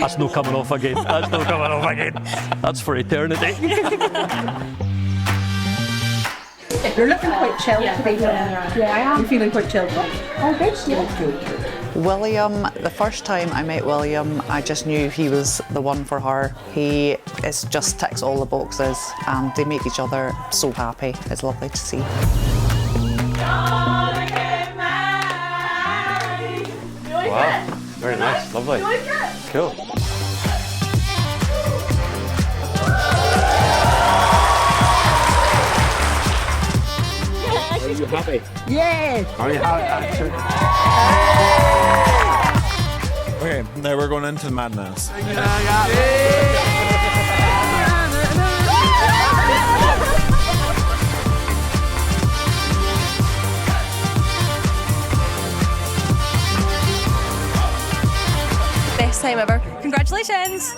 That's no coming off again. That's no coming off again. That's for eternity. You're looking quite chilled today. Yeah, I am. You're feeling quite chilled. Oh, good. Yeah. Good. William, the first time I met William, I just knew he was the one for her. He just ticks all the boxes and they make each other so happy. It's lovely to see. Wow, very nice, lovely. Cool. Are you happy? Yeah. Are you happy? Okay, now we're going into madness. Best time ever. Congratulations.